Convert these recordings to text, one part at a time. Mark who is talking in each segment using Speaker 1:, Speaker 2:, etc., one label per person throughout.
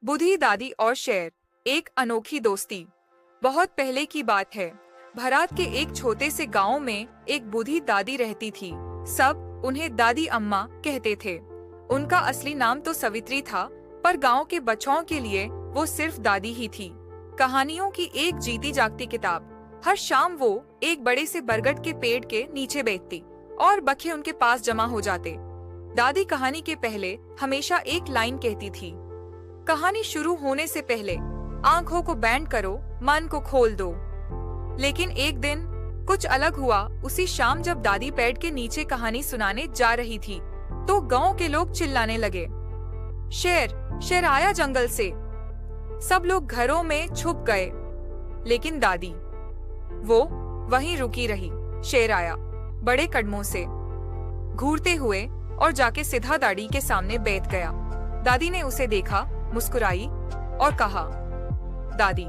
Speaker 1: बूढ़ी दादी और शेर, एक अनोखी दोस्ती। बहुत पहले की बात है। भारत के एक छोटे से गांव में एक बूढ़ी दादी रहती थी। सब उन्हें दादी अम्मा कहते थे। उनका असली नाम तो सवित्री था, पर गांव के बच्चों के लिए वो सिर्फ दादी ही थी। कहानियों की एक जीती जागती किताब। हर शाम वो एक बड़े से बरगद के पेड़ के नीचे बैठती और बच्चे उनके पास जमा हो जाते। दादी कहानी के पहले हमेशा एक लाइन कहती थी, कहानी शुरू होने से पहले आंखों को बैंड करो, मन को खोल दो। लेकिन एक दिन कुछ अलग हुआ। उसी शाम जब दादी पेड़ के नीचे कहानी सुनाने जा रही थी, तो गांव के लोग चिल्लाने लगे, शेर शेर आया जंगल से। सब लोग घरों में छुप गए, लेकिन दादी वो वहीं रुकी रही। शेर आया बड़े कदमों से घूरते हुए और जाके सीधा दादी के सामने बैठ गया। दादी ने उसे देखा, मुस्कुराई और कहा, दादी,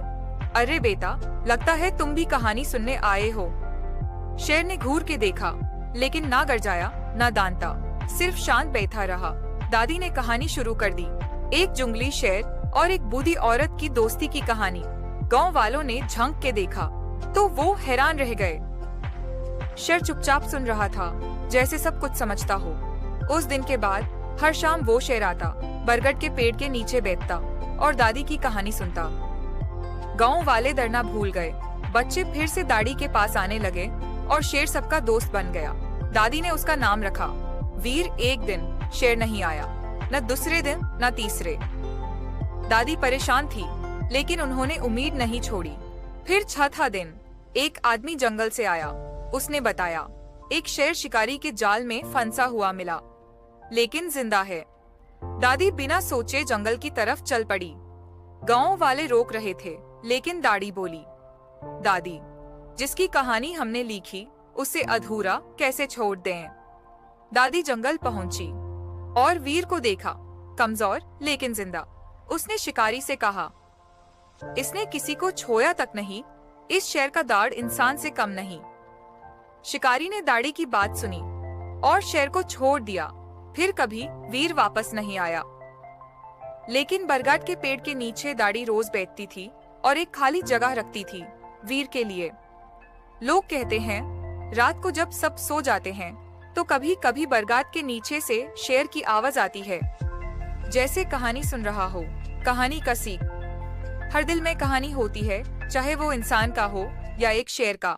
Speaker 1: अरे बेटा, लगता है तुम भी कहानी सुनने आए हो। शेर ने घूर के देखा, लेकिन ना गरजाया ना दांता, सिर्फ शांत बैठा रहा। दादी ने कहानी शुरू कर दी। एक जंगली शेर और एक बूढ़ी औरत की दोस्ती की कहानी। गांव वालों ने झंक के देखा तो वो हैरान रह गए। शेर चुपचाप सुन रहा था, जैसे सब कुछ समझता हो। उस दिन के बाद हर शाम वो शेर आता, बरगद के पेड़ के नीचे बैठता और दादी की कहानी सुनता। गांव वाले डरना भूल गए। बच्चे फिर से दादी के पास आने लगे और शेर सबका दोस्त बन गया। दादी ने उसका नाम रखा वीर। एक दिन शेर नहीं आया, न दूसरे दिन न तीसरे। दादी परेशान थी, लेकिन उन्होंने उम्मीद नहीं छोड़ी। फिर छठा दिन एक आदमी जंगल से आया। उसने बताया, एक शेर शिकारी के जाल में फंसा हुआ मिला, लेकिन जिंदा है। दादी बिना सोचे जंगल की तरफ चल पड़ी। गांव वाले रोक रहे थे, लेकिन दादी बोली, दादी, जिसकी कहानी हमने लिखी उसे अधूरा कैसे छोड़ दें। दादी जंगल पहुंची और वीर को देखा, कमजोर लेकिन जिंदा। उसने शिकारी से कहा, इसने किसी को छोया तक नहीं, इस शेर का दाढ़ इंसान से कम नहीं। शिकारी ने दादी की बात सुनी और शेर को छोड़ दिया। फिर कभी वीर वापस नहीं आया। लेकिन बरगद के पेड़ के नीचे दादी रोज बैठती थी और एक खाली जगह रखती थी वीर के लिए। लोग कहते हैं, रात को जब सब सो जाते हैं, तो कभी कभी बरगद के नीचे से शेर की आवाज आती है, जैसे कहानी सुन रहा हो। कहानी का सीख। हर दिल में कहानी होती है, चाहे वो इंसान का हो या एक शेर का।